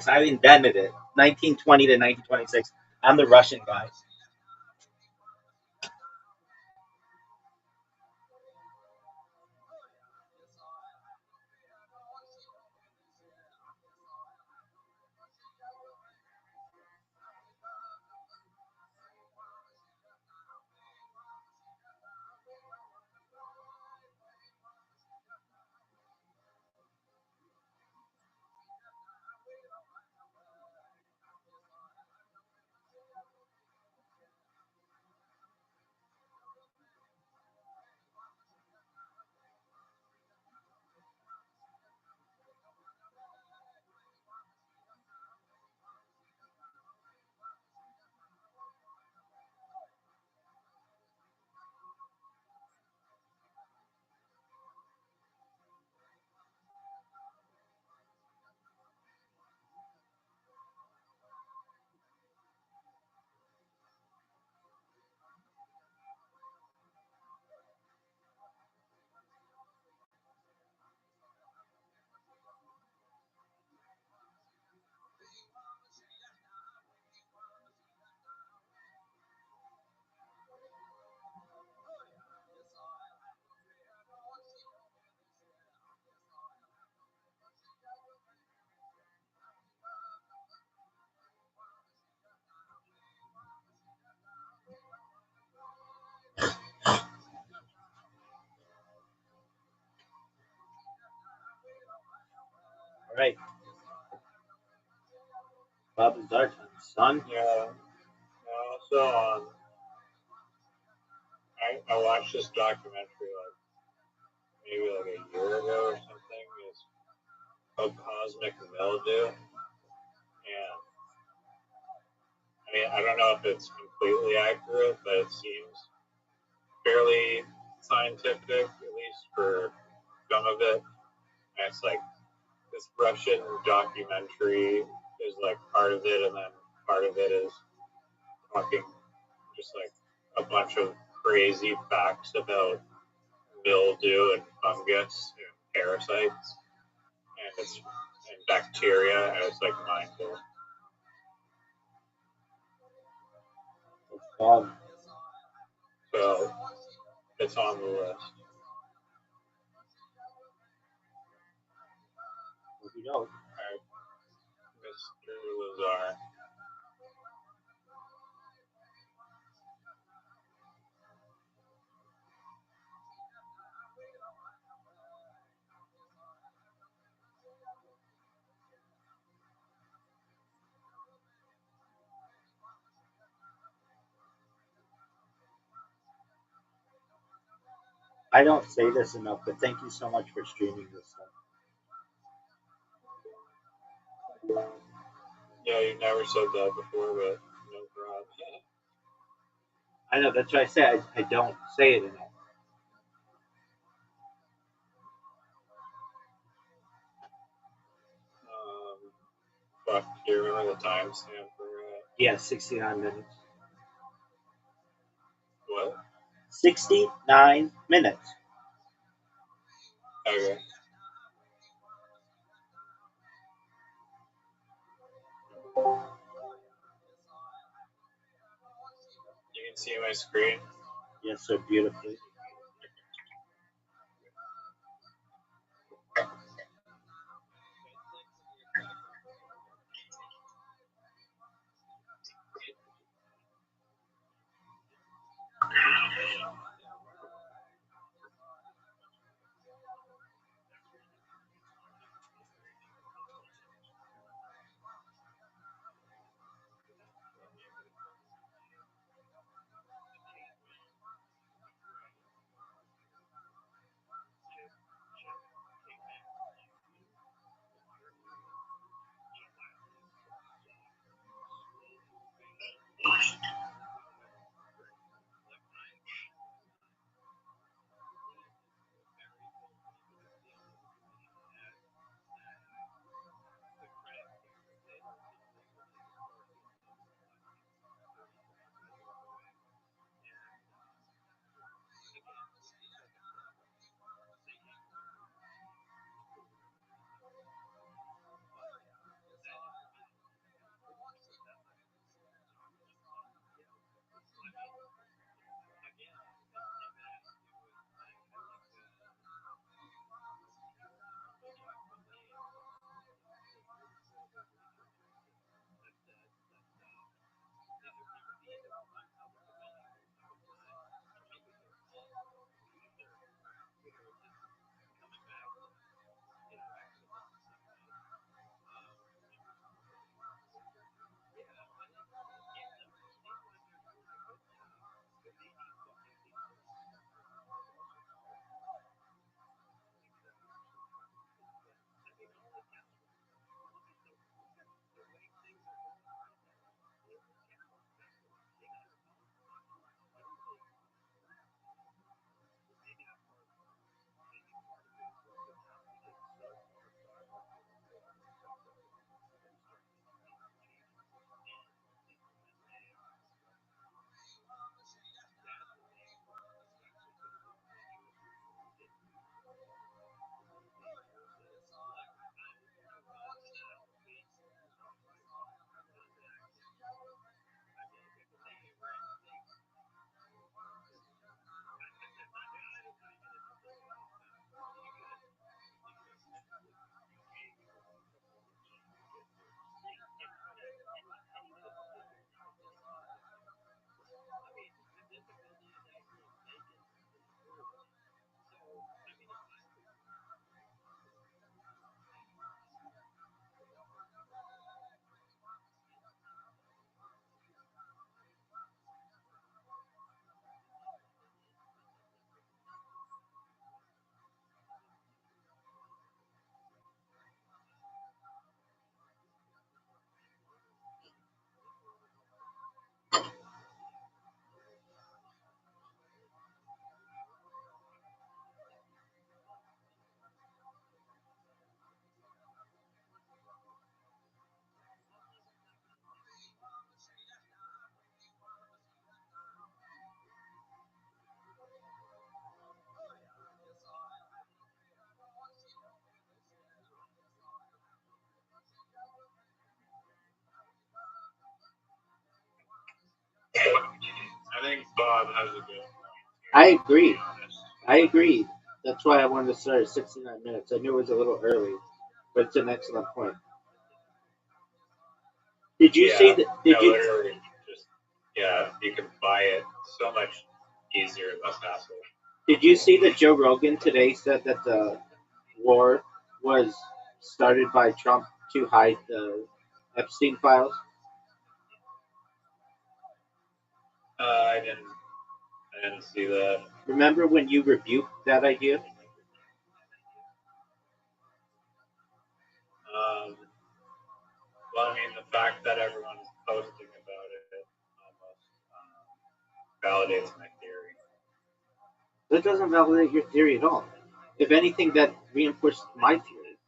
fireworks. I invented it. 1920 to 1926. I'm the Russian guy. All right. Bob, it's our time, son. Yeah. Also, I watched this documentary maybe a year ago or something. It's called Cosmic Mildew, and I don't know if it's completely accurate, but it seems fairly scientific, at least for some of it. And it's like this Russian documentary is like part of it, and then part of it is talking just like a bunch of crazy facts about mildew and fungus and parasites and bacteria, and it's like mindful. So it's on the list. You know, Mr. Lazar. I don't say this enough, but thank you so much for streaming this stuff. Yeah, you've never said that before, but no problem. I know, that's why I say I don't say it enough. Fuck, do you remember the timestamp for Yeah, 69 minutes. what? 69 minutes. Okay. You can see my screen. Yes, so beautifully. think Bob has a good point I here, to agree. be honest. I agree. That's why I wanted to start at 69 minutes. I knew it was a little early, but it's an excellent point. Did you see Yeah, that? no, literally, just yeah, you can buy it so much easier, less hassle. Did you see that Joe Rogan today said that the war was started by Trump to hide the Epstein files? I didn't see that. Remember when you rebuked that idea? Um, well, I mean, the fact that everyone's posting about it almost validates my theory. That doesn't validate your theory at all. If anything, that reinforces my theory.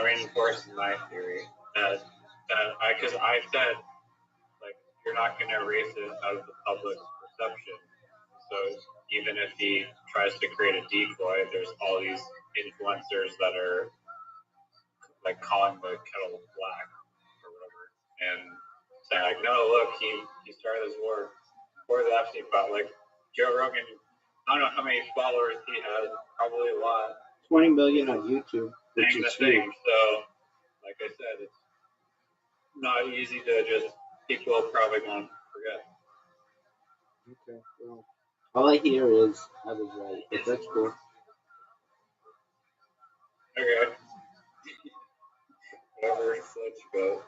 Reinforcing my theory that because I said like you're not going to erase it out of the public's perception. So even if he tries to create a decoy, there's all these influencers that are like calling the kettle black or whatever, and saying like, no, look, he started this war for the Epstein file. Like Joe Rogan, I don't know how many followers he has, probably a lot. 20 million on YouTube, which Saying is the thing. huge. So, like I said, it's not easy to just people probably won't forget. Okay, well, all I hear is I was right, but that's cool. Okay, whatever floats your boat.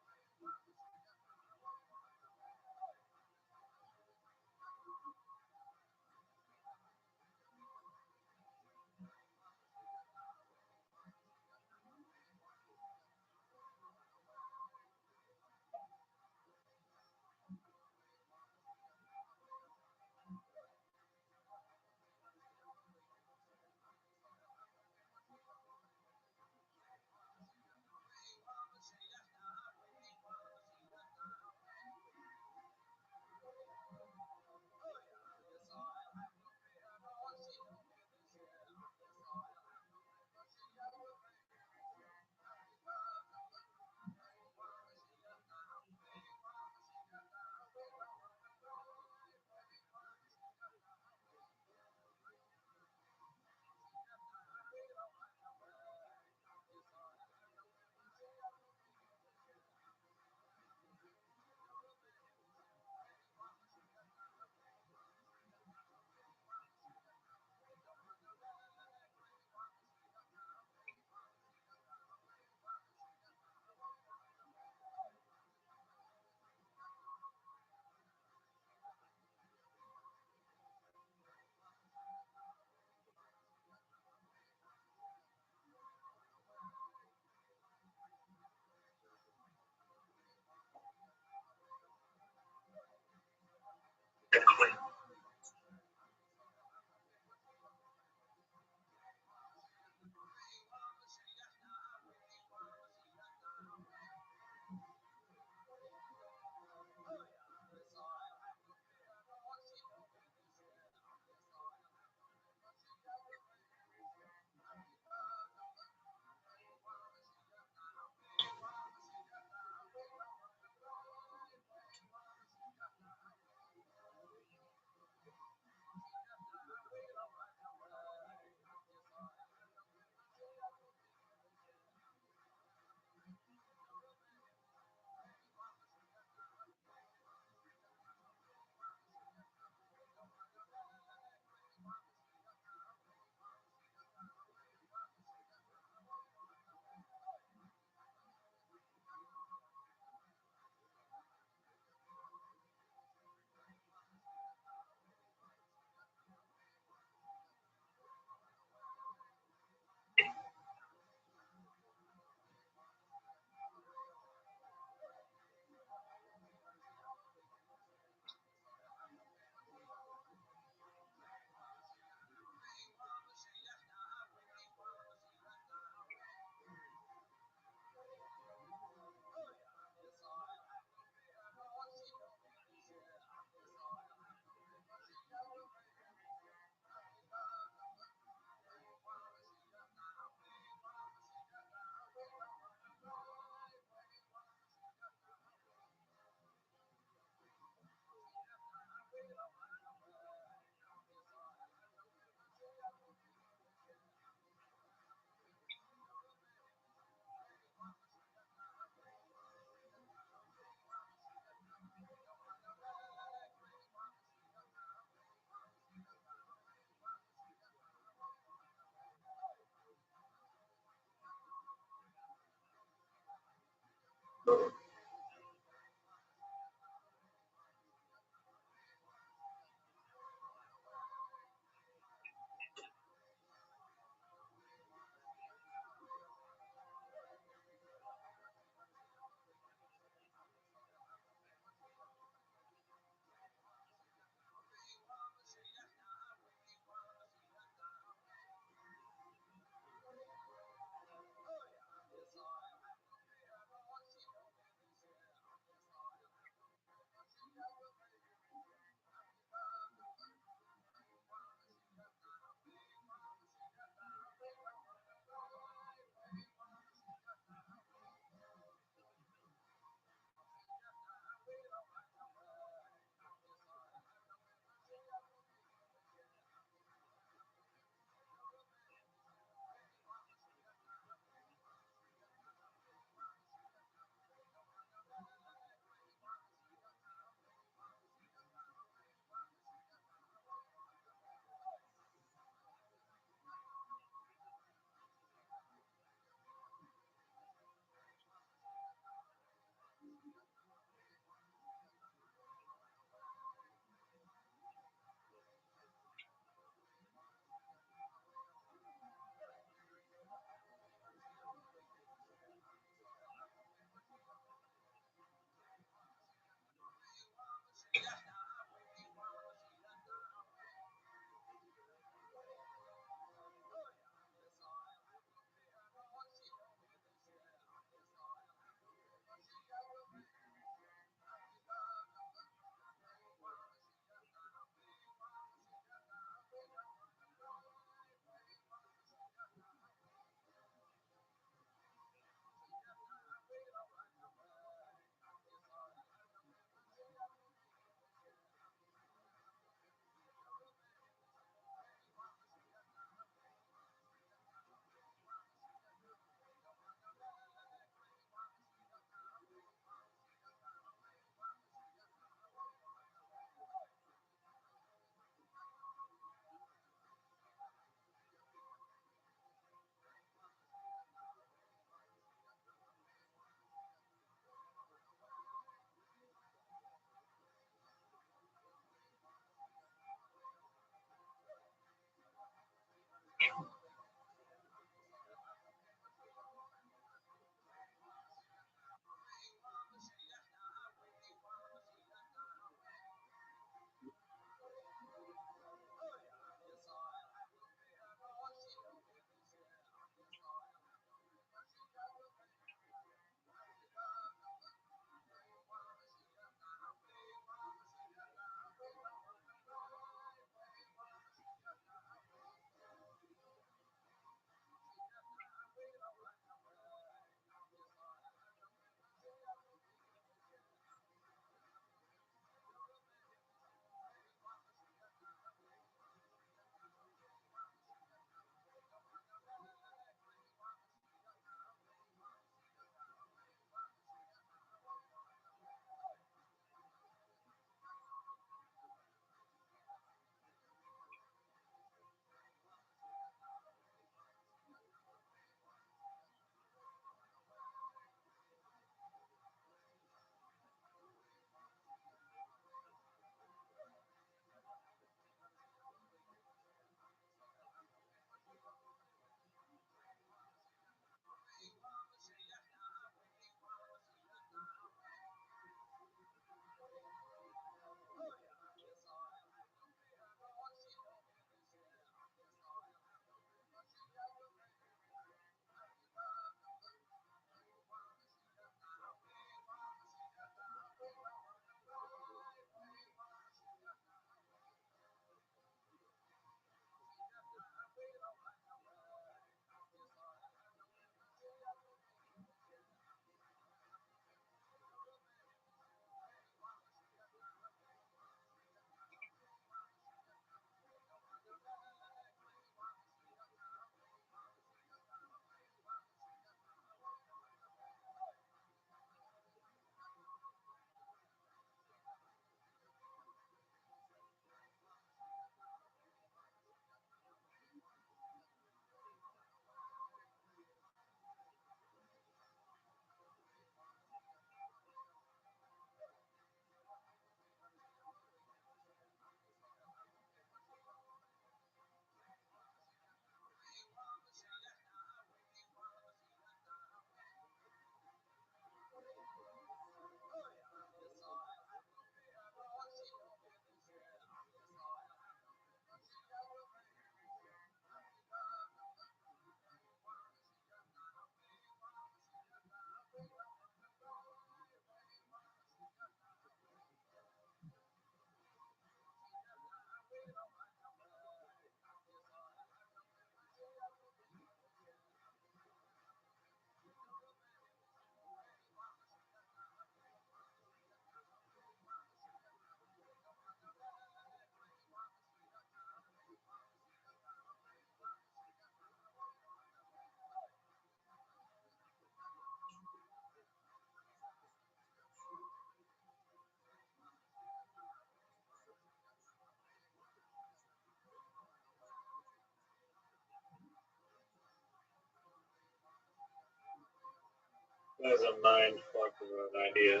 As a mind fuck of an idea.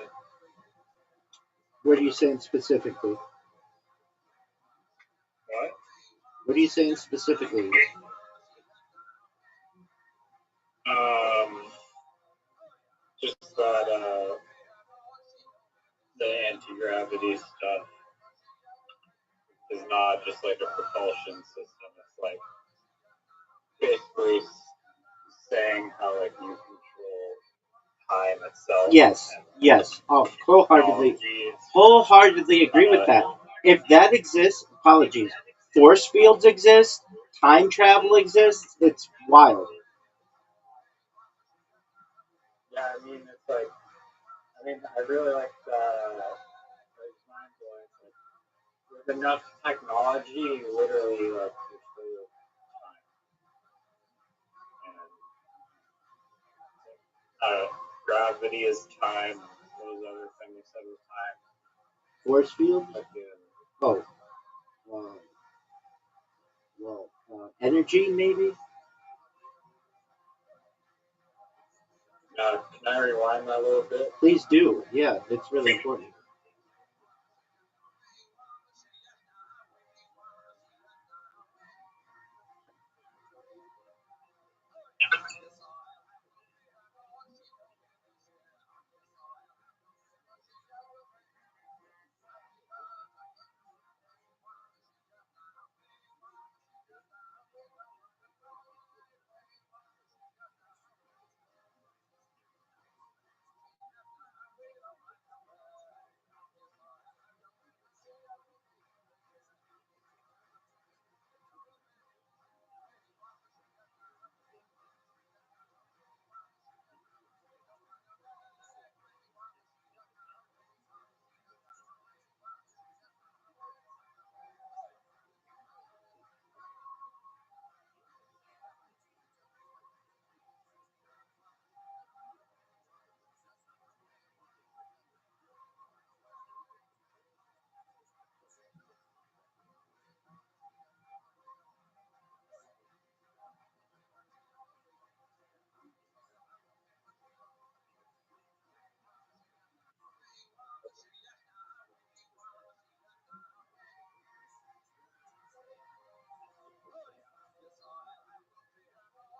What are you saying specifically? What? What are you saying specifically? Just that the anti-gravity stuff is not just like a propulsion system. It's like basically saying how like you control time itself. Yes, And yes. Oh, technology. wholeheartedly agree with that. If that exists, apologies. Force fields exist. Time travel exists. It's wild. Yeah, I mean, it's like, I really like it's mind blowing. Like, with enough technology, literally, like, control time. And gravity is time. What was the other thing you said was time? Force field? Fucking, Oh, uh, well, energy maybe. can I rewind that a little bit? Please do. Yeah, it's really important.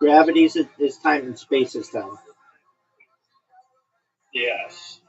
Gravity is time and space is time. Yes.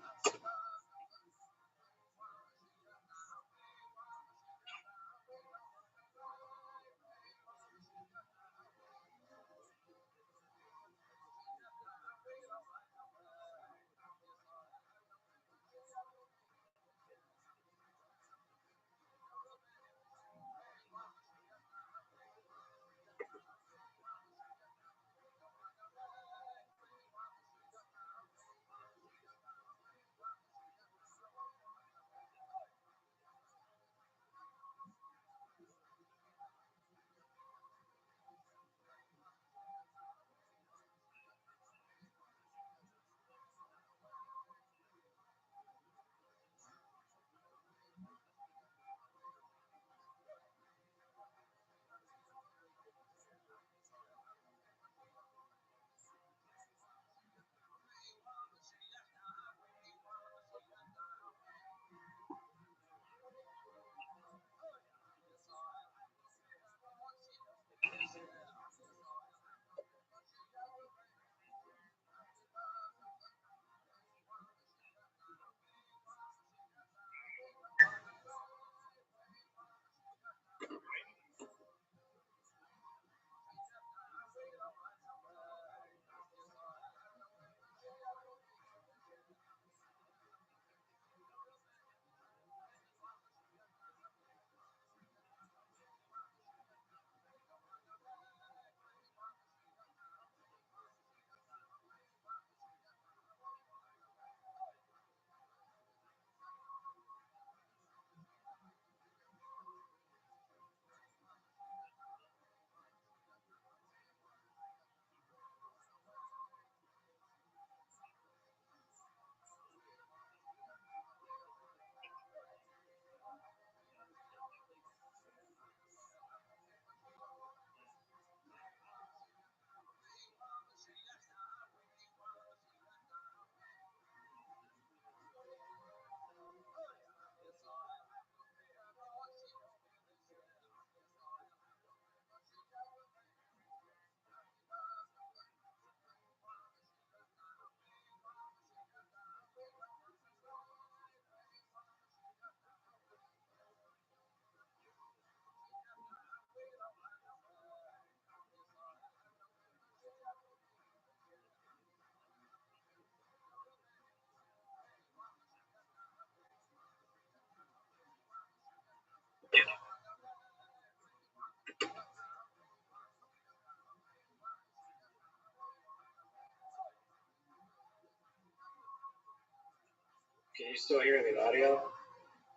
Can you still hear the audio?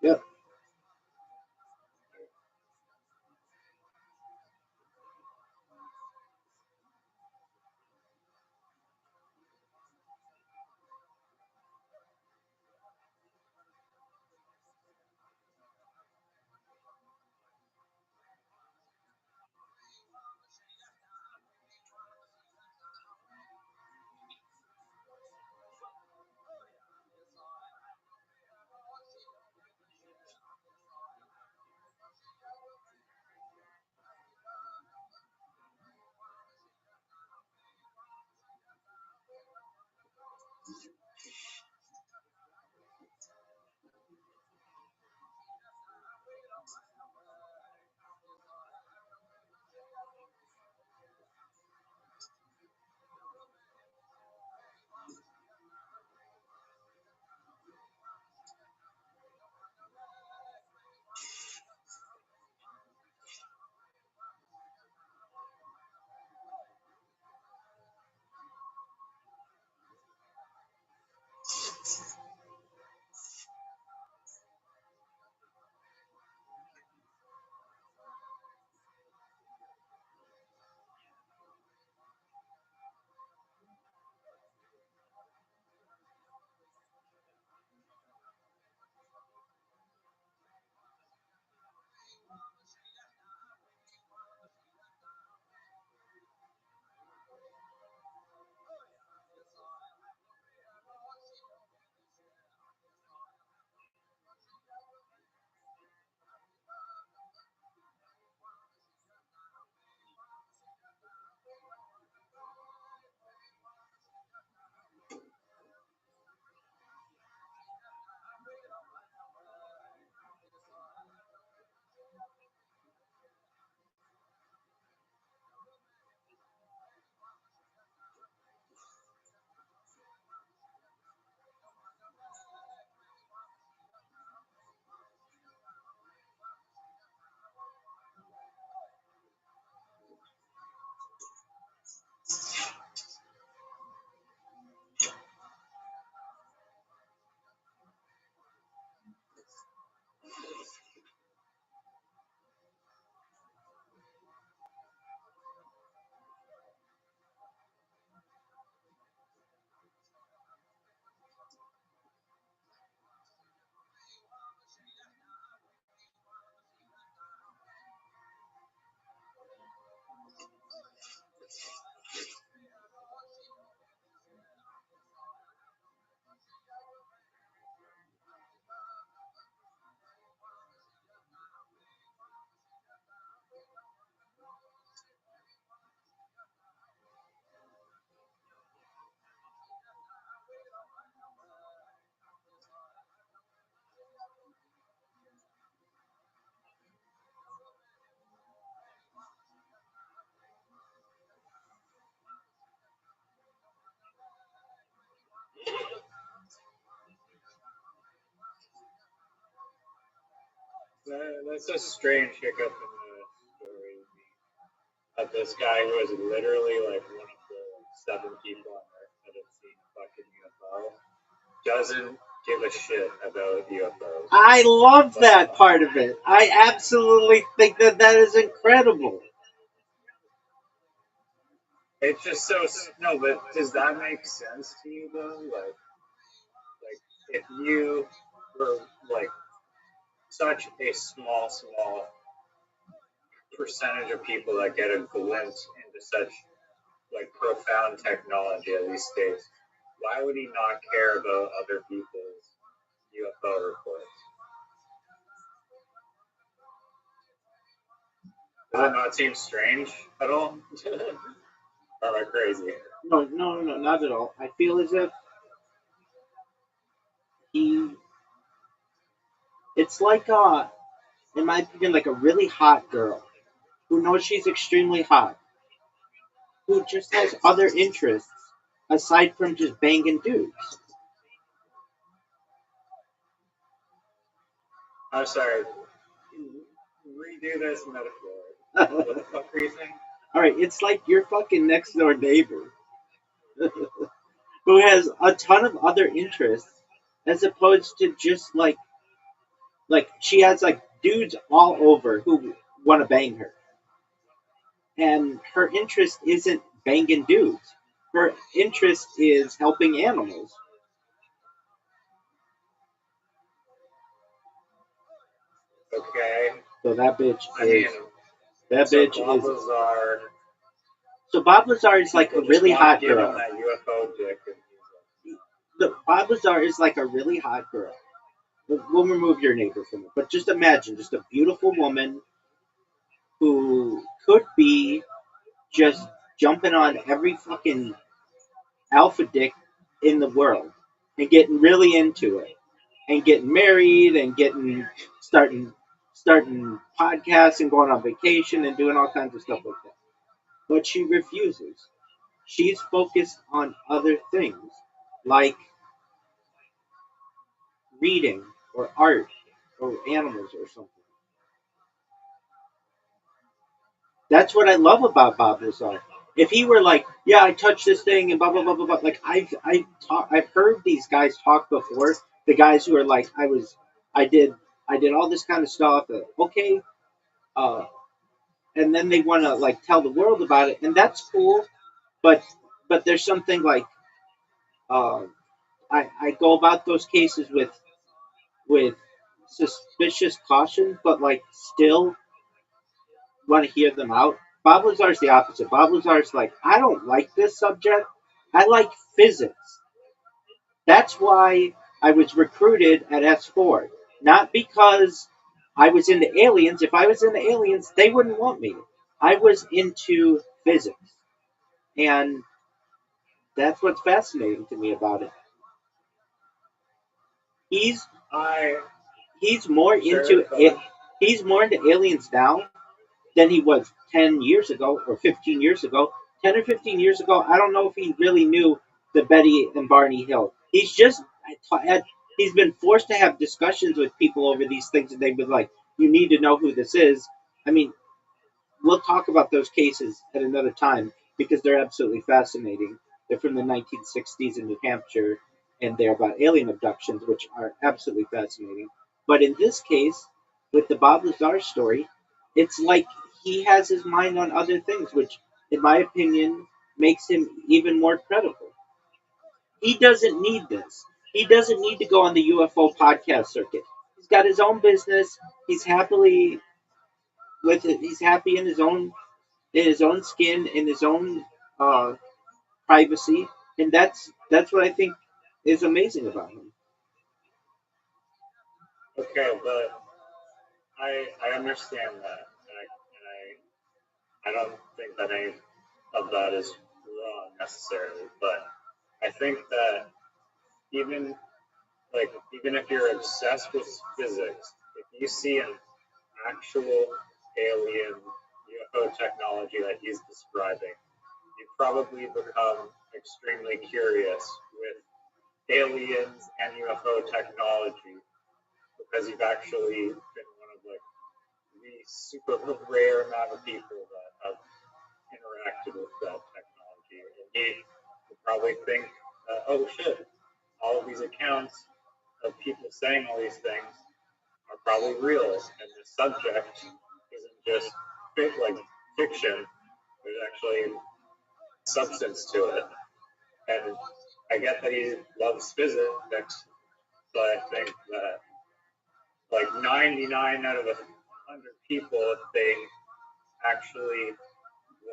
Yep. That's a strange hiccup in the story. That this guy who was literally like one of the 7 people on Earth that have seen a fucking UFO doesn't give a shit about UFOs. I love that part of it. I absolutely think that that is incredible. It's just so no, but does that make sense to you though? Like if you were like such a small percentage of people that get a glimpse into such like profound technology at these states, why would he not care about other people's UFO reports? Does that not seem strange at all? Or am I crazy? No, not at all. I feel as if he. It's like in my opinion, like a really hot girl who knows she's extremely hot, who just has other interests aside from just banging dudes. I'm sorry. Redo this metaphor. What the fuck are you saying? All right, it's like your fucking next door neighbor who has a ton of other interests as opposed to just like she has like dudes all over who want to bang her, and her interest isn't banging dudes. Her interest is helping animals. Okay. So that bitch I mean, is that so bitch Bob is. Lazar, So Bob Lazar is like a people just really want hot to give him girl. that UFO dick. And Look, Bob Lazar is like a really hot girl. We'll remove your neighbor from it, but just imagine just a beautiful woman who could be just jumping on every fucking alpha dick in the world and getting really into it and getting married and getting starting podcasts and going on vacation and doing all kinds of stuff like that. But she refuses. She's focused on other things like reading or art or animals or something. That's what I love about Bob Lazar. If he were like, yeah, I touched this thing and blah blah blah blah blah, like I've heard these guys talk before. The guys who are like, I did I did all this kind of stuff. Okay, uh, and then they want to like tell the world about it, and that's cool. But there's something like uh, I go about those cases with suspicious caution, but like still want to hear them out. Bob Lazar's the opposite. Bob Lazar's like, I don't like this subject. I like physics. That's why I was recruited at S4. Not because I was into aliens. If I was into aliens, they wouldn't want me. I was into physics. And that's what's fascinating to me about it. He's I he's more sure, into it. He's more into aliens now than he was 10 years ago or 15 years ago. 10 or 15 years ago, I don't know if he really knew the Betty and Barney Hill. He's been forced to have discussions with people over these things, and they've been like, you need to know who this is. I mean, we'll talk about those cases at another time because they're absolutely fascinating. They're from the 1960s in New Hampshire, and they're about alien abductions, which are absolutely fascinating. But in this case, with the Bob Lazar story, it's like he has his mind on other things, which, in my opinion, makes him even more credible. He doesn't need this. He doesn't need to go on the UFO podcast circuit. He's got his own business. He's happily with it. He's happy in his own skin, in his own uh, privacy, and that's what I think is amazing about him. okay, but I understand that, and I don't think that any of that is wrong necessarily, but I think that even even if you're obsessed with physics, if you see an actual alien UFO technology that he's describing, you probably become extremely curious with aliens and UFO technology because you've actually been one of like the super rare amount of people that have interacted with that technology. And you probably think, oh shit, all of these accounts of people saying all these things are probably real, and the subject isn't just like fiction. There's actually substance to it. And I get that he loves physics, but I think that like 99 out of 100 people, if they actually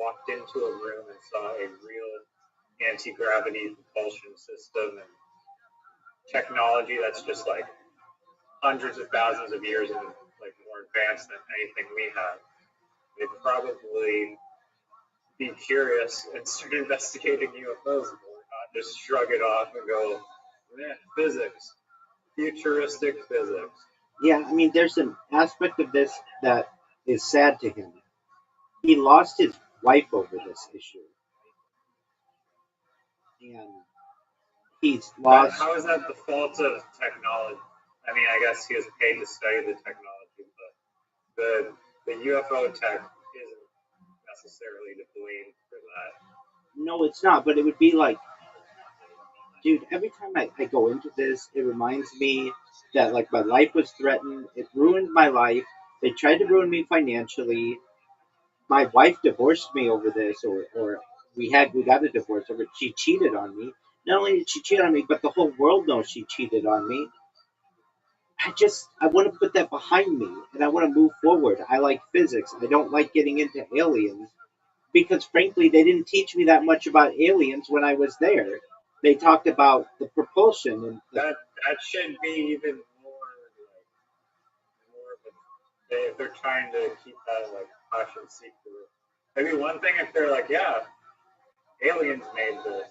walked into a room and saw a real anti-gravity propulsion system and technology that's just like hundreds of thousands of years and like more advanced than anything we have, they'd probably be curious and start investigating UFOs more, not just shrug it off and go, man, physics, futuristic physics. Yeah, I mean, there's an aspect of this that is sad to him. He lost his wife over this issue, and he's But lost. how is that the fault of technology? I mean, I guess he was paid to study the technology, but the UFO tech isn't necessarily to blame for that. No, it's not. But it would be like dude, every time I go into this, it reminds me that like my life was threatened. It ruined my life. They tried to ruin me financially. My wife divorced me over this, or we got a divorce over it. She cheated on me. Not only did she cheat on me, but the whole world knows she cheated on me. I want to put that behind me, and I want to move forward. I like physics. I don't like getting into aliens because, frankly, they didn't teach me that much about aliens when I was there. They talked about the propulsion and That should be even more of a if they're trying to keep that like caution secret. Maybe one thing if they're like, yeah, aliens made this,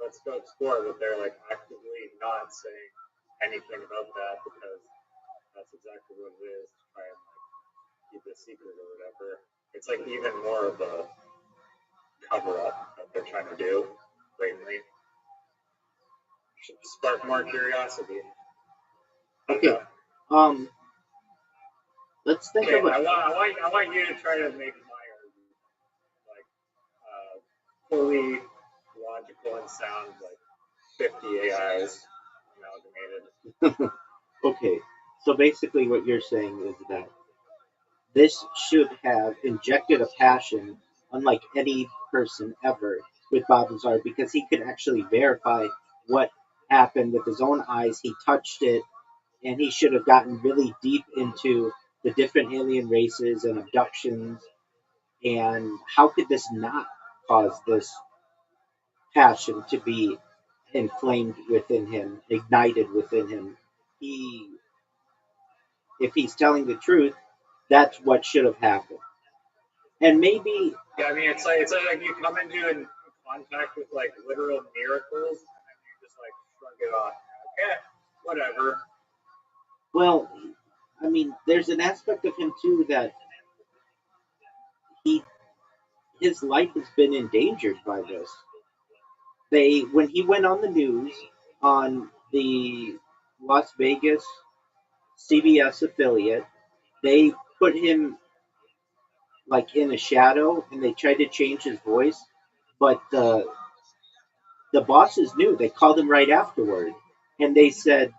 let's go explore, but they're like actively not saying anything about that because that's exactly what it is to try and like keep it secret or whatever. It's like even more of a cover up that they're trying to do blatantly. Should spark more curiosity. okay. Um, let's think Okay, of it. I want you to try to make my argument like fully logical and sound like 50 AIs amalgamated. Okay, so basically, what you're saying is that this should have injected a passion unlike any person ever with Bob Lazar because he could actually verify what happened with his own eyes. He touched it, and he should have gotten really deep into the different alien races and abductions. And how could this not cause this passion to be inflamed within him, ignited within him? He, if he's telling the truth, that's what should have happened. And maybe, Yeah, I mean, it's like you come into contact with like literal miracles, and then you just like shrug it off. Okay, whatever. well, I mean, there's an aspect of him too that he his life has been endangered by this. They when he went on the news on the Las Vegas CBS affiliate, they put him like in a shadow and they tried to change his voice, but the bosses knew. They called him right afterward, and they said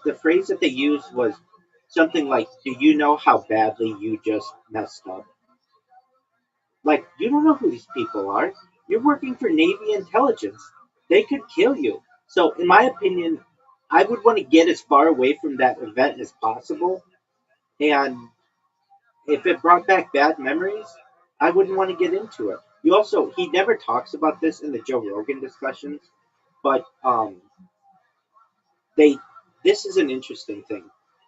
the phrase that they used was something like, "Do you know how badly you just messed up?" Like, you don't know who these people are. You're working for Navy intelligence. They could kill you. So, in my opinion, I would want to get as far away from that event as possible. And if it brought back bad memories, I wouldn't want to get into it. He never talks about this in the Joe Rogan discussions, but they, this is an interesting thing.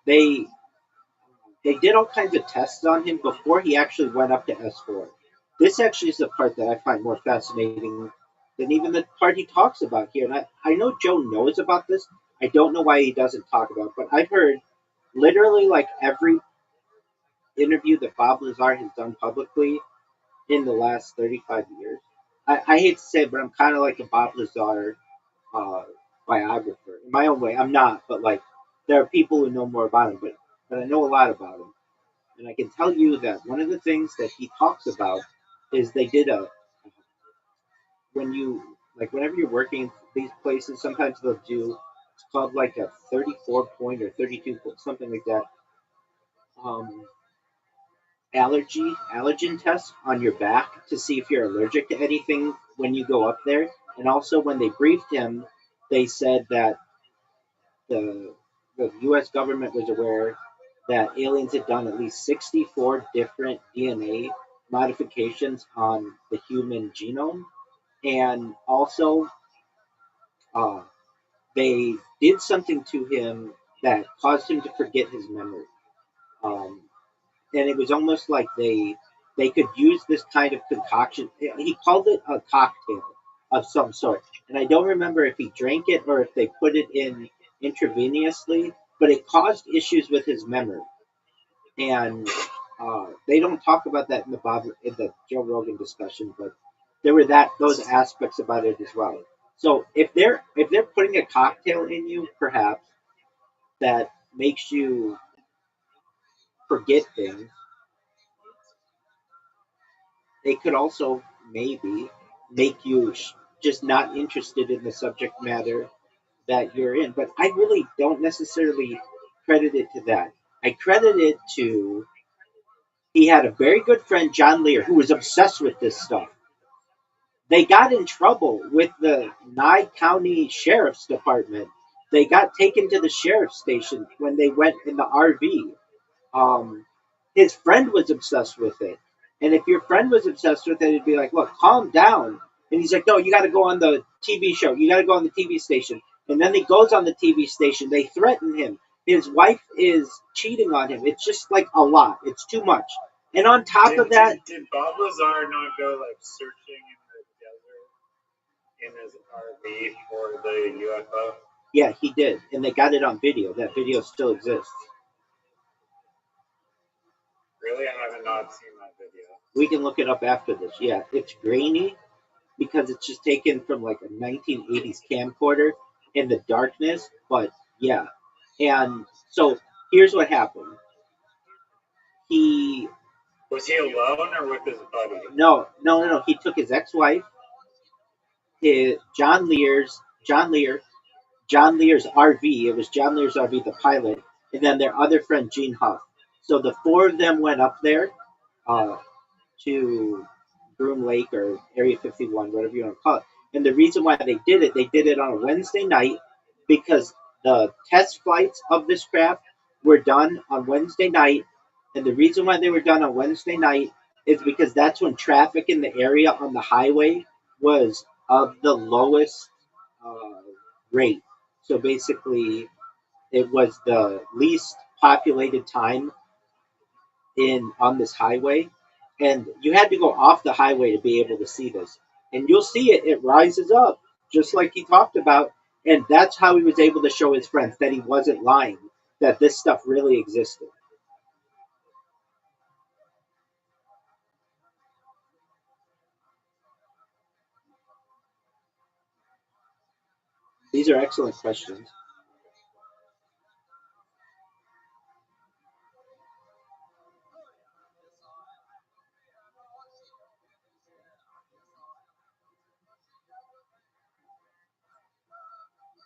They, they did all kinds of tests on him before he actually went up to S4. This actually is the part that I find more fascinating than even the part he talks about here. And I know Joe knows about this. I don't know why he doesn't talk about it, but I've heard literally like every interview that Bob Lazar has done publicly in the last 35 years. I hate to say it, but I'm kind of like a Bob Lazar uh, biographer. In my own way, I'm not, but like there are people who know more about him, but I know a lot about him. And I can tell you that one of the things that he talks about is they did a when you like whenever you're working these places, sometimes they'll do it's called like a 34 point or 32 point, something like that. Um, allergen test on your back to see if you're allergic to anything when you go up there. And also when they briefed him, they said that the the U.S. government was aware that aliens had done at least 64 different DNA modifications on the human genome, and also uh, they did something to him that caused him to forget his memory. Um, and it was almost like they could use this kind of concoction. He called it a cocktail of some sort, and I don't remember if he drank it or if they put it in intravenously, but it caused issues with his memory. And they don't talk about that in the Joe Rogan discussion, but there were those aspects about it as well. So if they're putting a cocktail in you, perhaps that makes you forget things, they could also maybe make you. just not interested in the subject matter that you're in. But I really don't necessarily credit it to that. I credit it to he had a very good friend, John Lear, who was obsessed with this stuff. They got in trouble with the Nye County Sheriff's Department. They got taken to the sheriff's station when they went in the RV. Um, his friend was obsessed with it. And if your friend was obsessed with it, it'd be like, look, calm down. And he's like, no, you got to go on the TV show. You got to go on the TV station. And then he goes on the TV station. They threaten him. His wife is cheating on him. It's just like a lot. It's too much. And on top of that, did Bob Lazar not go like searching in the desert in his RV for the UFO? yeah, he did. And they got it on video. That video still exists. Really? I have not seen that video. We can look it up after this. Yeah, it's grainy because it's just taken from like a 1980s camcorder in the darkness. But yeah, and so here's what happened. Was he alone or with his buddy? No. He took his ex-wife, his John Lear's RV. It was John Lear's RV, the pilot, and then their other friend Gene Huff. So the four of them went up there uh, to Groom Lake or Area 51, whatever you want to call it. And the reason why they did it on a Wednesday night because the test flights of this craft were done on Wednesday night. And the reason why they were done on Wednesday night is because that's when traffic in the area on the highway was of the lowest uh, rate. So basically, it was the least populated time in on this highway, and you had to go off the highway to be able to see this. And you'll see it rises up just like he talked about, and that's how he was able to show his friends that he wasn't lying, that this stuff really existed. These are excellent questions.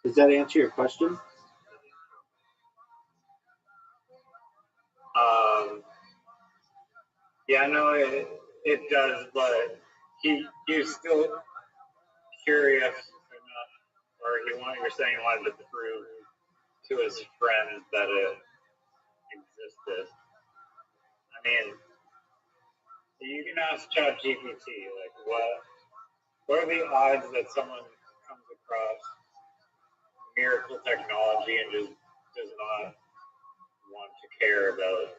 Does that answer your question? Yeah, no, it does, but he's still curious enough, or you're saying he wanted to prove to his friends that it existed. I mean, you can ask ChatGPT, like, what are the odds that someone comes across miracle technology and just does not want to care about it?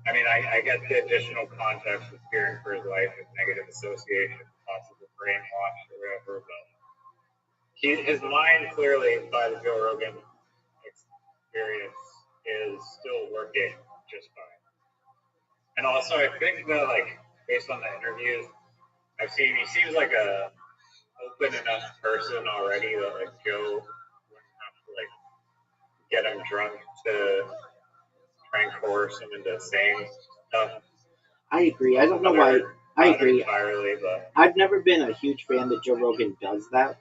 I mean, I get the additional context of fearing for his life and negative association, possible brainwash or whatever, but his mind clearly, by the Joe Rogan experience, is still working just fine. And also, I think that, like, based on the interviews I've seen, he seems like a open enough person already that, like, Joe wouldn't have to, like, get him drunk to try and coerce him into saying stuff. I agree. I don't know why. I agree. Entirely, but I've never been a huge fan that Joe Rogan does that,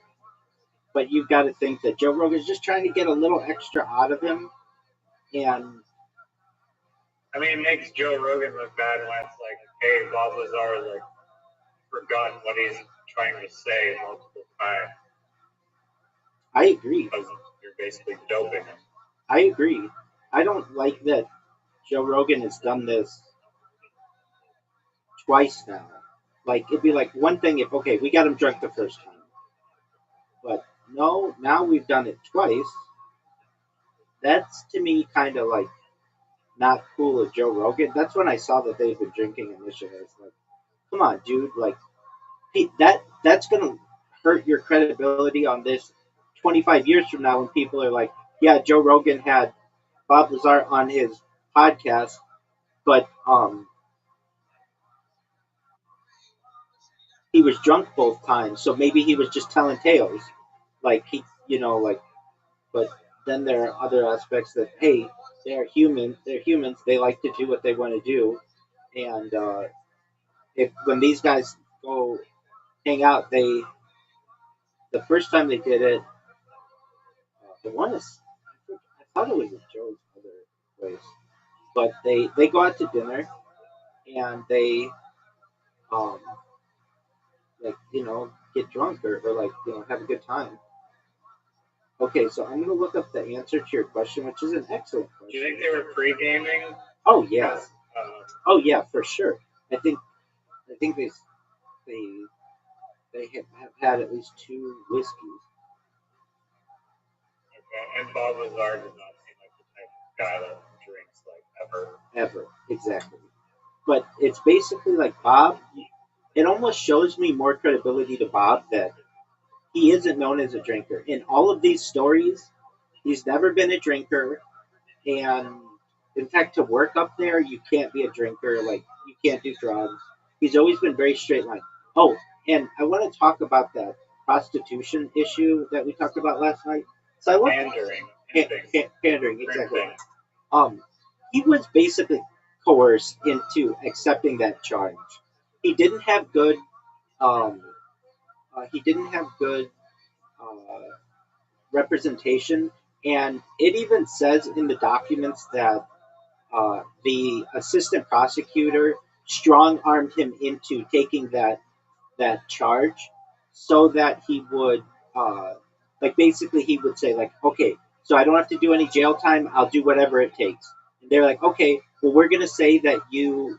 but you've got to think that Joe Rogan's just trying to get a little extra out of him, and I mean, it makes Joe Rogan look bad when it's like, hey, Bob Lazar like forgotten what he's trying to say multiple times. I agree. Because you're basically doping him. I agree. I don't like that Joe Rogan has done this twice now. Like, it'd be like one thing if, okay, we got him drunk the first time. But no, now we've done it twice. That's to me kind of like not cool of Joe Rogan. That's when I saw that they've been drinking initially. It's like, come on, dude. Like, that's going to hurt your credibility on this 25 years from now when people are like, yeah, Joe Rogan had Bob Lazar on his podcast, but he was drunk both times, so maybe he was just telling tales. Like like. But then there are other aspects that hey, they're human. They're humans. They like to do what they want to do, and if when these guys go hang out, the first time they did it, I want to. I thought it was at Joe's other place, but they go out to dinner and they um like get drunk or like have a good time. Okay, so I'm gonna look up the answer to your question, which is an excellent Do you think question. they were pre-gaming? Oh yeah, Uh, oh yeah, for sure. I think they have had at least two whiskeys okay. And Bob Lazar does not seem like the type of guy that drinks like ever. ever, exactly. But it's basically like Bob. It almost shows me more credibility to Bob that he isn't known as a drinker. In all of these stories, he's never been a drinker. And in fact, to work up there, you can't be a drinker. Like, you can't do drugs. He's always been very straight line. Oh, and I want to talk about that prostitution issue that we talked about last night. So I looked Pandering. pandering, exactly. Um, he was basically coerced into accepting that charge. He didn't have good. Um, he didn't have good uh, representation, and it even says in the documents that the assistant prosecutor strong armed him into taking that charge so that he would like basically he would say like, okay, so I don't have to do any jail time, I'll do whatever it takes. And they're like, okay, well, we're going to say that you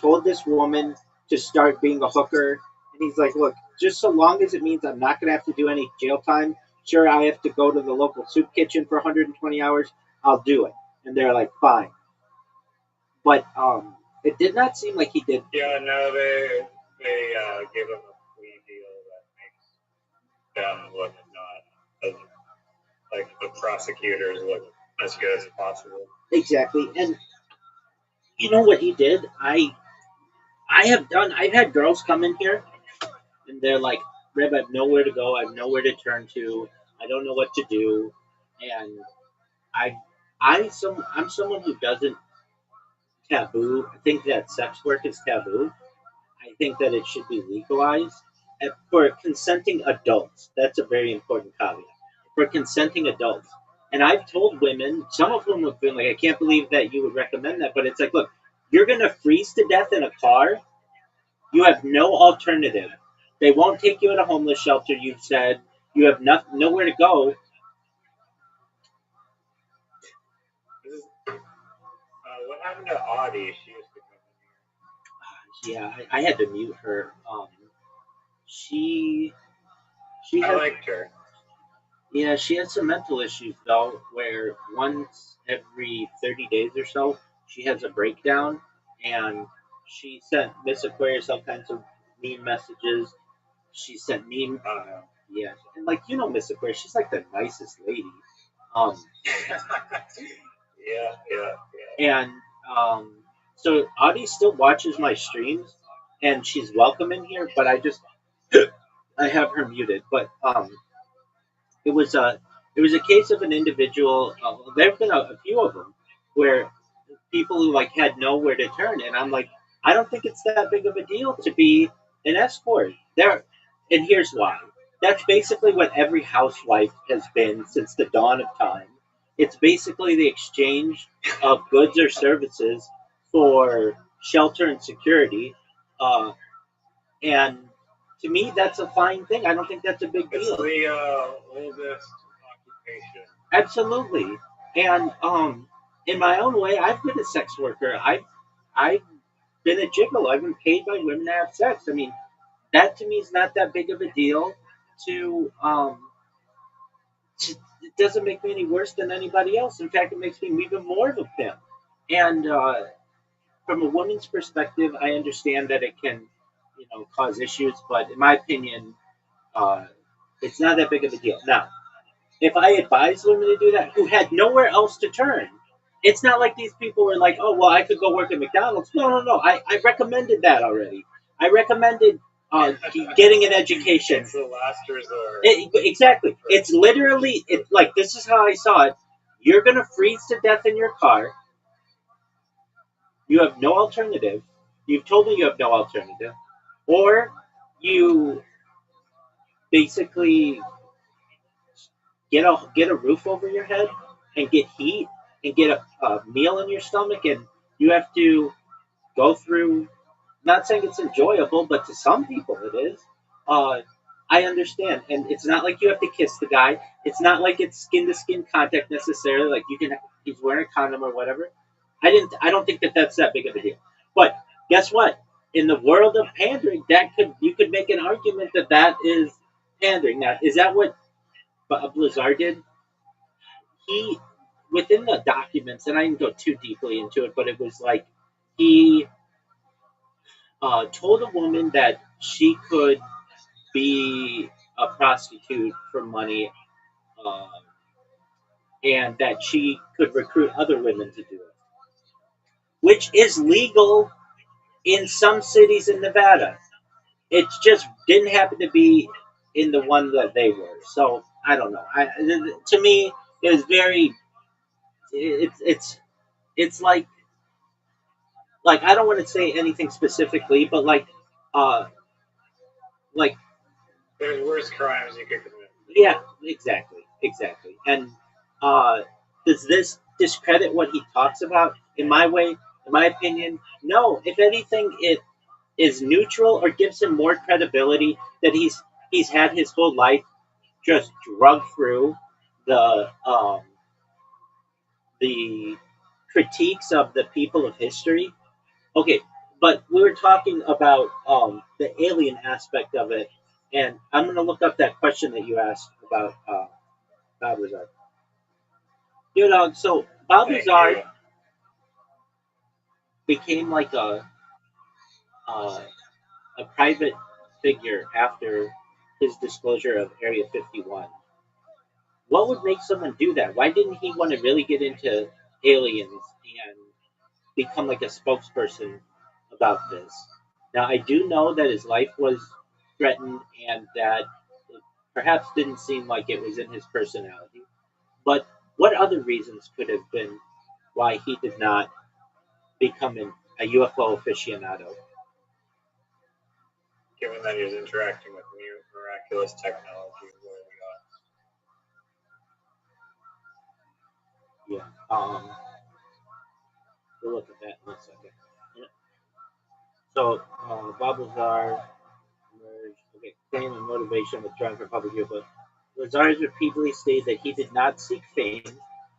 told this woman to start being a hooker. And he's like, look, just so long as it means I'm not going to have to do any jail time, sure, I have to go to the local soup kitchen for 120 hours, I'll do it. And they're like, fine. But it did not seem like he did. Yeah, no, they gave him a plea deal that makes them look not as, like the prosecutors look as good as possible. Exactly. And you know what he did? I've had girls come in here and they're like, Reb, I have nowhere to go, I have nowhere to turn to, I don't know what to do. And I I'm someone who doesn't taboo. I think that sex work is taboo. I think that it should be legalized for consenting adults. That's a very important caveat. For consenting adults. And I've told women, some of them have been like, I can't believe that you would recommend that. But it's like, look, you're going to freeze to death in a car. You have no alternative. They won't take you at a homeless shelter, you've said. You have nowhere to go. What happened to Audie? She used to come Yeah, I had to mute her. She she in here. I had liked her. Yeah, she had some mental issues though, where once every 30 days or so, she has a breakdown, and she sent Miss Aquarius all kinds of mean messages. She sent mean, yeah, and like Miss Aquarius, she's like the nicest lady. Um, and so Audie still watches my streams, and she's welcome in here, but I have her muted. But it was a case of an individual. There have been a few of them where people who like had nowhere to turn, and I'm like, I don't think it's that big of a deal to be an escort. There, and here's why. That's basically what every housewife has been since the dawn of time. It's basically the exchange of goods or services for shelter and security. Uh, and to me, that's a fine thing. I don't think that's a big deal. It's the oldest occupation. Absolutely. And in my own way, I've been a sex worker. I've been a gigolo. I've been paid by women to have sex. I mean, that to me is not that big of a deal. To it doesn't make me any worse than anybody else. In fact, it makes me even more of a pimp. And from a woman's perspective, I understand that it can, cause issues. But in my opinion, uh, it's not that big of a deal. Now, if I advised women to do that who had nowhere else to turn, it's not like these people were like, oh, well, I could go work at McDonald's. No, no, no. I recommended that already. I recommended getting an education. It's the last resort. Exactly. It's literally, like, this is how I saw it. You're going to freeze to death in your car. You have no alternative. You've told me you have no alternative. Or you basically get a roof over your head and get heat and get a meal in your stomach, and you have to go through. Not saying it's enjoyable, but to some people it is. Uh, I understand, and it's not like you have to kiss the guy. It's not like it's skin to skin contact necessarily. Like he's wearing a condom or whatever. I don't think that that's that big of a deal. But guess what? In the world of pandering, you could make an argument that that is pandering. Now, is that what Blizzard did? He within the documents, and I didn't go too deeply into it, but it was like he told a woman that she could be a prostitute for money, uh, and that she could recruit other women to do it, which is legal in some cities in Nevada. It just didn't happen to be in the one that they were. So I don't know. To me, it was very. It's like I don't want to say anything specifically, but uh, like There's worse crimes you could commit. yeah, exactly. And uh, does this discredit what he talks about? In my opinion, no. If anything, it is neutral or gives him more credibility that he's had his whole life just drugged through the the critiques of the people of history. Okay, but we were talking about the alien aspect of it, and I'm going to look up that question that you asked about Balthazar. You know, so Thank Balthazar you. became like uh, a private figure after his disclosure of Area 51. What would make someone do that? Why didn't he want to really get into aliens and become like a spokesperson about this? Now, I do know that his life was threatened and that it perhaps didn't seem like it was in his personality. But what other reasons could have been why he did not become a UFO aficionado? Given that he was interacting with new miraculous technology where Yeah. We'll look at that in a second. Yeah. So, Bob Lazar emerged. Okay, claim and motivation withdrawing from public view. But Lazar has repeatedly stated that he did not seek fame,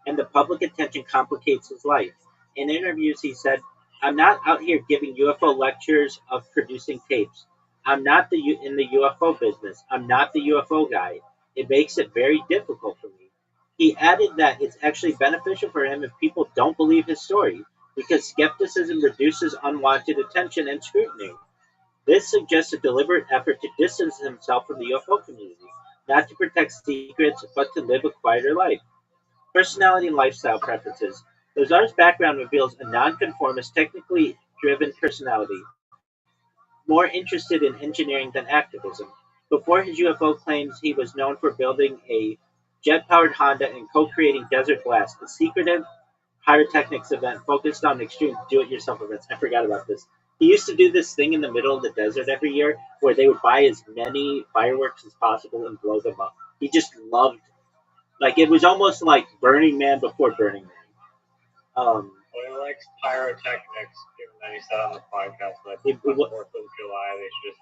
and the public attention complicates his life. In interviews, he said, "I'm not out here giving UFO lectures of producing tapes. I'm not in the UFO business. I'm not the UFO guy. It makes it very difficult for me." He added that it's actually beneficial for him if people don't believe his story, because skepticism reduces unwanted attention and scrutiny. This suggests a deliberate effort to distance himself from the UFO community, not to protect secrets, but to live a quieter life. Personality and lifestyle preferences. Lazar's background reveals a nonconformist, technically driven personality, more interested in engineering than activism. Before his UFO claims, he was known for building a jet powered Honda and co creating Desert Blast, a secretive pyrotechnics event focused on extreme do it yourself events. I forgot about this. He used to do this thing in the middle of the desert every year where they would buy as many fireworks as possible and blow them up. He just loved, like, it was almost like Burning Man before Burning Man. he likes pyrotechnics, given that he said on the podcast that It, on it, 4th of July they should just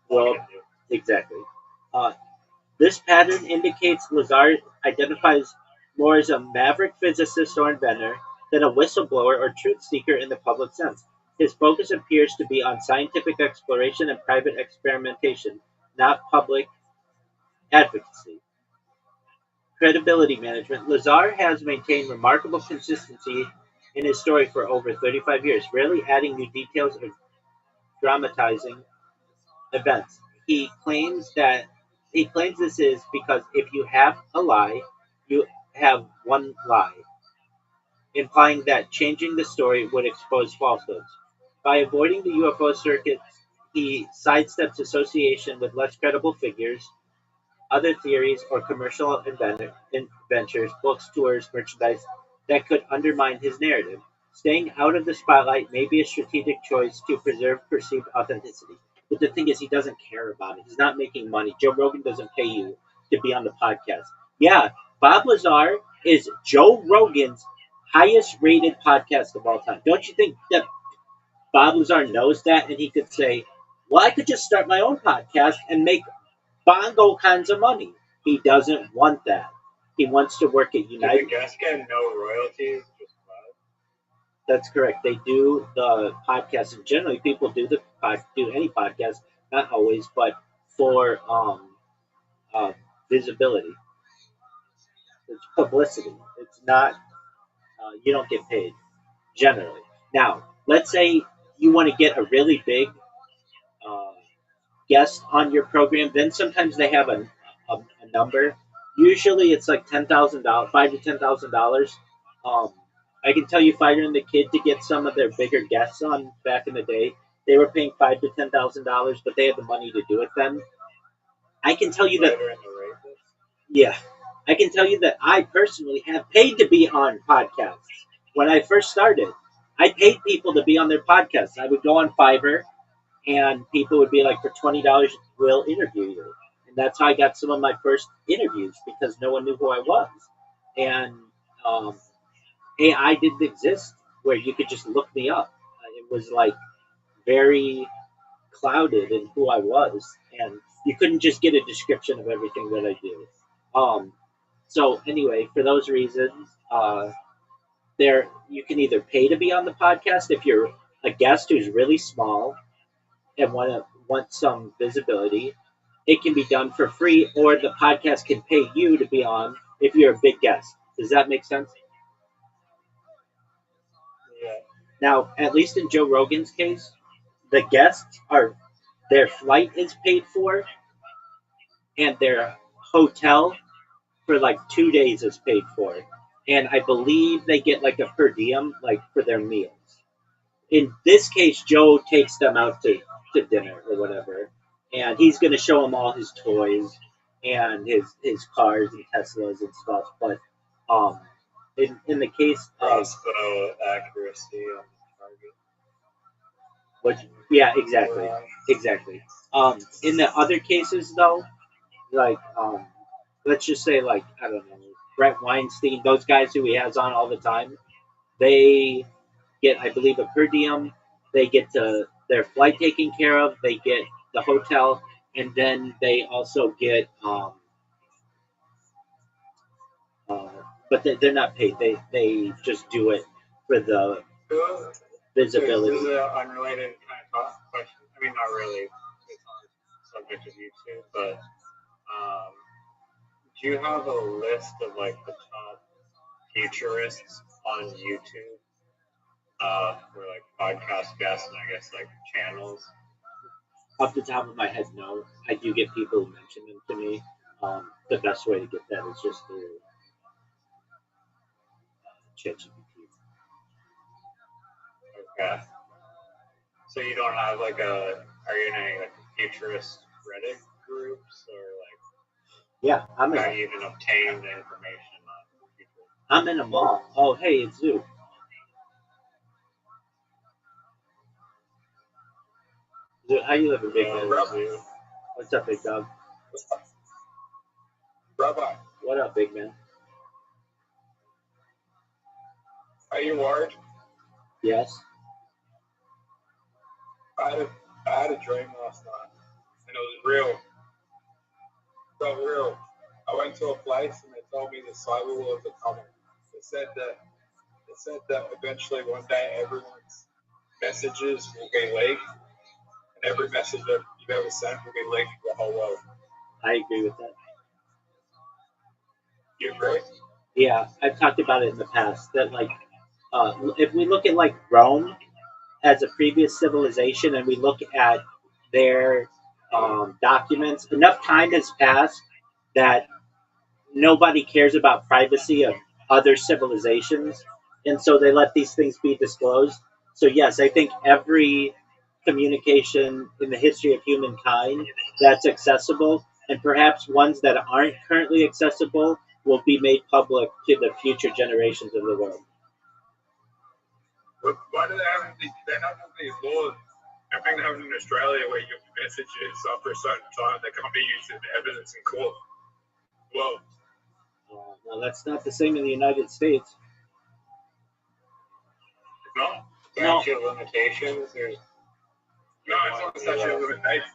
well, exactly. Uh, This pattern indicates Lazar identifies more as a maverick physicist or inventor than a whistleblower or truth seeker in the public sense. His focus appears to be on scientific exploration and private experimentation, not public advocacy. Credibility management. Lazar has maintained remarkable consistency in his story for over 35 years, rarely adding new details or dramatizing events. He claims this is because if you have a lie, you have one lie, implying that changing the story would expose falsehoods. By avoiding the UFO circuit, he sidesteps association with less credible figures, other theories, or commercial ventures, books, tours, merchandise that could undermine his narrative. Staying out of the spotlight may be a strategic choice to preserve perceived authenticity. But the thing is, he doesn't care about it. He's not making money. Joe Rogan doesn't pay you to be on the podcast. Yeah, Bob Lazar is Joe Rogan's highest rated podcast of all time. Don't you think that Bob Lazar knows that, and he could say, well, I could just start my own podcast and make bongo kinds of money. He doesn't want that. He wants to work at Do United. the guests get no royalties? Just That's correct. They do the podcast, and generally people do do any podcast, not always, but for visibility. It's publicity. It's not. You don't get paid generally. Now, let's say you want to get a really big uh, guest on your program, then sometimes they have a number. Usually it's like $10,000, $5,000 to $10,000. I can tell you, Fighter and the Kid, to get some of their bigger guests on back in the day, they were paying $5,000 to $10,000, but they had the money to do it then. I can tell you that. Yeah, I can tell you that I personally have paid to be on podcasts. When I first started, I paid people to be on their podcasts. I would go on Fiverr, and people would be like, for $20, we'll interview you. And that's how I got some of my first interviews, because no one knew who I was. And AI didn't exist where you could just look me up. It was like very clouded in who I was, and you couldn't just get a description of everything that I do. So anyway, for those reasons, there you can either pay to be on the podcast if you're a guest who's really small and want some visibility. It can be done for free, or the podcast can pay you to be on if you're a big guest. Does that make sense? Yeah. Now, at least in Joe Rogan's case, the guests are their flight is paid for, and their hotel for like 2 days is paid for, and I believe they get like a per diem, like for their meals. In this case, Joe takes them out to dinner or whatever, and he's going to show them all his toys and his cars and Teslas and stuff. But in the case of Crossbow accuracy on the target. what, yeah, exactly. In the other cases though, like let's just say, like, I don't know, Brett Weinstein, those guys who he has on all the time, they get, I believe, a per diem. They get their flight taken care of. They get the hotel, and then they also get, but they're not paid. They just do it for the visibility. This is an unrelated kind of question. I mean, not really. It's on the subject of YouTube, but do you have a list of like the top futurists on YouTube for like podcast guests and I guess like channels? Off the top of my head, no. I do get people who mention them to me. The best way to get that is just through ChatGPT. Okay. So you don't have like are you in any like futurist Reddit groups or like? Yeah, How do you even obtain the information on people? I'm in a mall. Oh, hey, it's Zoo. Zoo, how you living, big man? What's up, big dog? Rabbi, What up, big man? are you worried? Yes. I had a dream last night, and it was real. So real. I went to a place, and they told me the cyber wars are coming. They said that eventually one day everyone's messages will be leaked, and every message that you've ever sent will be leaked to the whole world. I agree with that. You agree? Yeah, I've talked about it in the past that, like, if we look at like Rome as a previous civilization, and we look at their documents, enough time has passed that nobody cares about privacy of other civilizations, and so they let these things be disclosed. So yes, I think every communication in the history of humankind that's accessible, and perhaps ones that aren't currently accessible, will be made public to the future generations of the world. Why do they have these? They don't have these laws I think that happens in Australia where your messages after a certain time they can't be used as evidence in court. Well, Well, that's not the same in the United States. it's not. No. Statute of limitations. There's No, it's not a statute of limitations.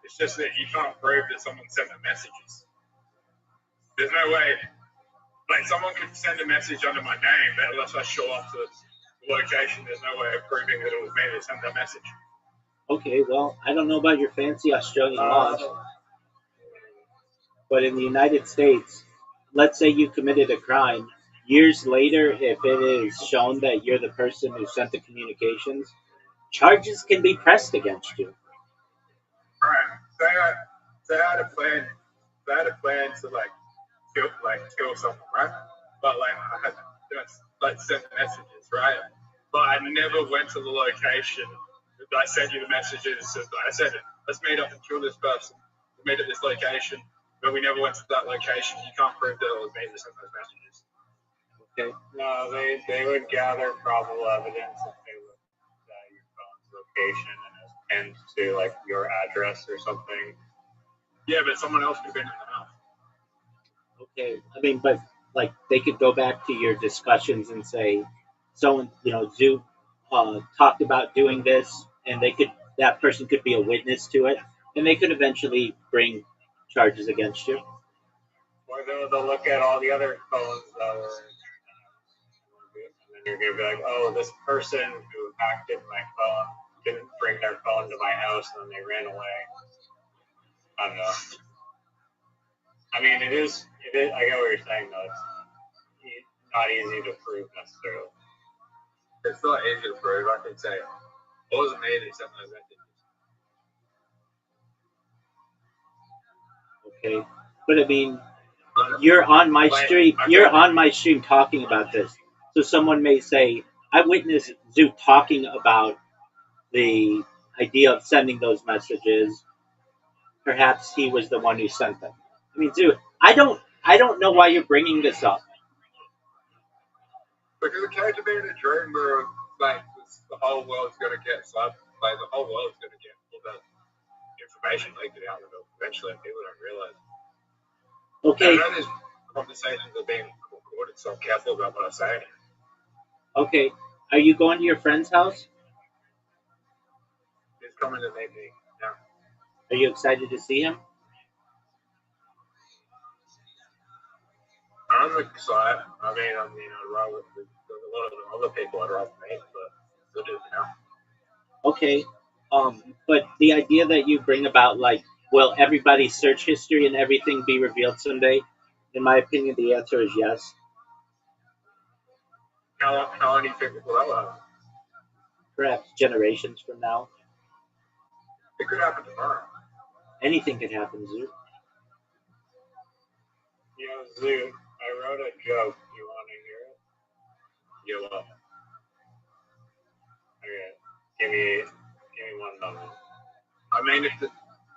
It's just that you can't prove that someone sent the messages. There's no way. Like, someone could send a message under my name, but unless I show up to the location, there's no way of proving that it was me that sent that message. Okay, well, I don't know about your fancy Australian laws, but in the United States, let's say you committed a crime. Years later, if it is shown that you're the person who sent the communications, charges can be pressed against you. Right. They had a plan. They had a plan to kill someone, right? But I had to send messages, right? But I never went to the location. I sent you the messages. I said, let's meet up and kill this person. We meet at this location, but we never went to that location. You can't prove that it was me that sent those messages. Okay. no. They would gather probable evidence if they looked at your phone's location and it was pinned to like your address or something. Yeah, but someone else could have been in the house. Okay, I mean, but like they could go back to your discussions and say, someone, Zoo talked about doing this, and that person could be a witness to it, and they could eventually bring charges against you. Or they'll look at all the other phones that were, and then you're gonna be like, oh, this person who hacked into my phone didn't bring their phone to my house and then they ran away. I don't know. I mean, it is. I get what you're saying, though. It's not easy to prove necessarily. It's not easy to prove. I can say it wasn't me that sent those messages. Okay, but I mean, you're on my stream. You're on my stream talking about this. So someone may say, "I witnessed Zoo talking about the idea of sending those messages. Perhaps he was the one who sent them." I mean, Zoo, I don't know why you're bringing this up. Because it came to me in a dream where the whole world's going to get the whole world's going to get all that information leaked out of it eventually, and people don't realize. Okay. I know these conversations are being recorded, so I'm careful about what I say. Okay. Are you going to your friend's house? He's coming to meet me now. Are you excited to see him? I'm excited. I'd rather there's a lot of other people I'd rather meet, but we'll do it now. Okay. But the idea that you bring about, like, will everybody's search history and everything be revealed someday? In my opinion, the answer is yes. How long do you think it will happen? Perhaps generations from now. It could happen tomorrow. Anything could happen, Zoo. Zoo, I wrote a joke. Do you want to hear it? Yeah, well, Okay. Give me 1 moment. I mean, if the